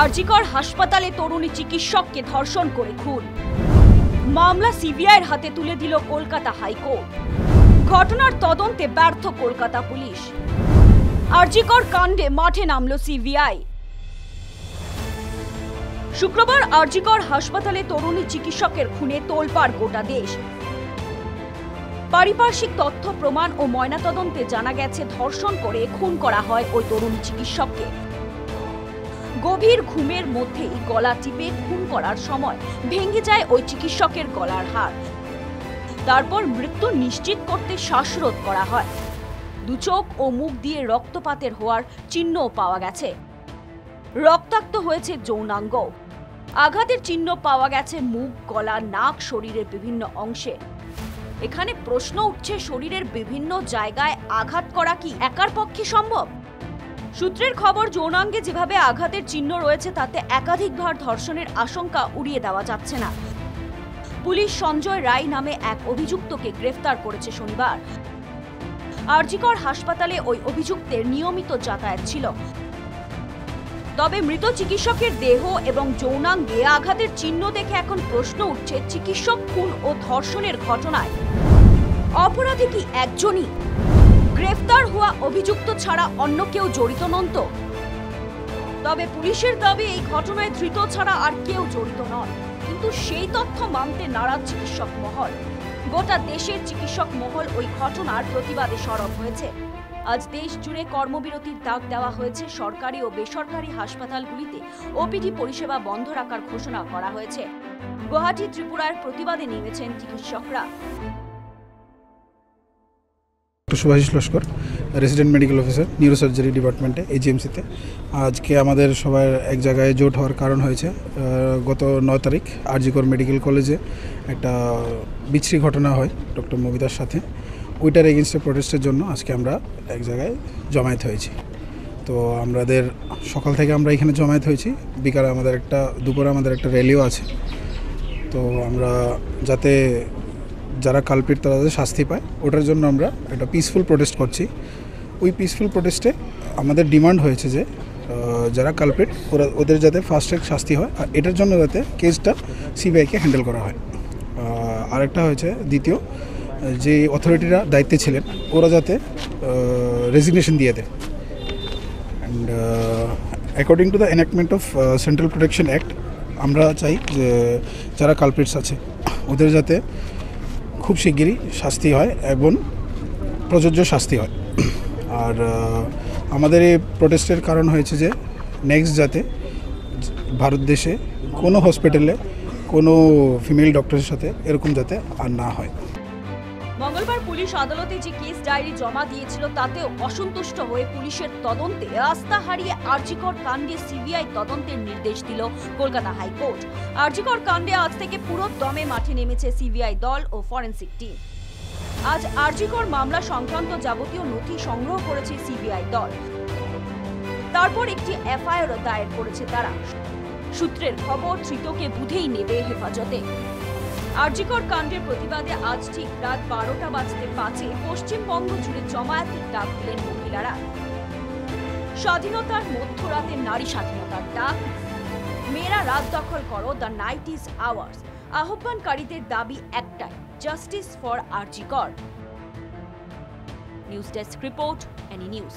আরজিকর হাসপাতালে তরুণী চিকিৎসককে ধর্ষণ করে খুন, মামলা সিবিআইয়ের হাতে তুলে দিল কলকাতা হাইকোর্ট। ঘটনার তদন্তে ব্যর্থ কলকাতা পুলিশ। আরজিকর কাণ্ডে মাঠে নামল সিবিআই। শুক্রবার আরজিকর হাসপাতালে তরুণী চিকিৎসকের খুনে তোলপাড় গোটা দেশ। পারিপার্শ্বিক তথ্য প্রমাণ ও ময়নাতদন্তে জানা গেছে ধর্ষণ করে খুন করা হয় ওই তরুণী চিকিৎসককে। গভীর ঘুমের মধ্যেই গলা টিপে খুন করার সময় ভেঙে যায় ওই চিকিৎসকের গলার হাড়। তারপর মৃত্যু নিশ্চিত করতে শ্বাসরোধ করা হয়। দু চোখ ও মুখ দিয়ে রক্তপাতের হওয়ার চিহ্নও পাওয়া গেছে। রক্তাক্ত হয়েছে যৌনাঙ্গ। আঘাতের চিহ্ন পাওয়া গেছে মুখ, গলা, নাক, শরীরের বিভিন্ন অংশে। এখানে প্রশ্ন উঠছে, শরীরের বিভিন্ন জায়গায় আঘাত করা কি একার পক্ষে সম্ভব? সূত্রের খবর, যৌনাঙ্গে যেভাবে আঘাতের চিহ্ন রয়েছে তাতে একাধিকবার ধর্ষণের আশঙ্কা উড়িয়ে দেওয়া যাচ্ছে না। পুলিশ সঞ্জয় রায় নামে এক অভিযুক্তকে গ্রেফতার করেছে শনিবার। আরজিকর হাসপাতালে ওই অভিযুক্তের নিয়মিত যাতায়াত ছিল। তবে মৃত চিকিৎসকের দেহ এবং যৌনাঙ্গে আঘাতের চিহ্ন দেখে এখন প্রশ্ন উঠছে, চিকিৎসক খুন ও ধর্ষণের ঘটনায় অপরাধী কি একজনই? গ্রেফতার হওয়া অভিযুক্ত ছাড়া অন্য কেউ জড়িত নন তো? তবে পুলিশের দাবি, এই ঘটনায় ধৃত ছাড়া আর কেউ জড়িত নন। কিন্তু সেই তথ্য মানতে নারাজ চিকিৎসক মহল। গোটা দেশের চিকিৎসক মহল ওই ঘটনার প্রতিবাদে সরব হয়েছে। আজ দেশ জুড়ে কর্মবিরতির ডাক দেওয়া হয়েছে। সরকারি ও বেসরকারি হাসপাতালগুলিতে ওপিডি পরিষেবা বন্ধ রাখার ঘোষণা করা হয়েছে। গুয়াহাটি, ত্রিপুরার প্রতিবাদে নেমেছেন চিকিৎসকরা। Subhashis Laskar, resident medical officer, neurosurgery ডিপার্টমেন্টে, এজিএমসিতে। আজকে আমাদের সবার এক জায়গায় জোট হওয়ার কারণ হয়েছে, গত 9 তারিখ আরজিকর মেডিকেল কলেজে একটা বিচ্ছিরি ঘটনা হয় ডক্টর মবিতার সাথে। ওইটার এগেনস্টে প্রোটেস্টের জন্য আজকে আমরা এক জায়গায় জমায়েত হয়েছি। তো আমাদের সকাল থেকে আমরা এখানে জমায়েত হয়েছি। বিকালে দুপুরে আমাদের একটা র্যালিও আছে। তো আমরা যাতে যারা কালপিট তারা শাস্তি পায়, ওটার জন্য আমরা একটা পিসফুল প্রোটেস্ট করছি। ওই পিসফুল প্রোটেস্টে আমাদের ডিমান্ড হয়েছে যে যারা কালপিট ওদের যাতে ফাস্ট ট্র্যাক শাস্তি হয়, আর এটার জন্য যাতে কেসটা সিবিআইকে হ্যান্ডেল করা হয়। আরেকটা হয়েছে, দ্বিতীয়, যে অথরিটিরা দায়িত্বে ছিলেন ওরা যাতে রেজিগনেশন দিয়ে দেয়। And according to the enactment of central protection act, আমরা চাই যে যারা কালপিটস আছে ওদের যাতে খুব শিগগিরই শাস্তি হয় এবং প্রযোজ্য শাস্তি হয়। আর আমাদের এই প্রোটেস্টের কারণ হয়েছে যে নেক্সট যাতে ভারত দেশে কোনো হসপিটালে কোনো ফিমেল ডক্টরের সাথে এরকম যাতে আর না হয়। মঙ্গলবার পুলিশ আদালতে যে কেস ডায়েরি জমা দিয়েছিল তাতেও অসন্তুষ্ট হয়ে পুলিশের তদন্তে আস্থা হারিয়ে আরজিকর কাণ্ডে সিবিআই তদন্তের নির্দেশ দিল কলকাতা হাইকোর্ট। আরজিকর কাণ্ডে আজ থেকে পুরো দমে মাঠে নেমেছে সিবিআই দল ও ফরেনসিক টিম। আজ আরজিকর মামলা সংক্রান্ত যাবতীয় নথি সংগ্রহ করেছে সিবিআই দল। তারপর একটি এফআইআর দায়ের করেছে তারা। সূত্রের খবর, ধৃতকে বুঝেই নেবে হেফাজতে। আরজিকর কাণ্ডের প্রতিবাদে আজ ঠিক রাত 12:05 পশ্চিমবঙ্গ জুড়ে জমায়েতের ডাক দিলেন মহিলারা। স্বাধীনতার মধ্যরাতে নারী স্বাধীনতার ডাক, মেয়েরা রাত দখল করো, দ্য নাইট ইজ আওয়ার্স। আহ্বানকারীদের দাবি একটাই, justice for RG Kar. News desk report, any news.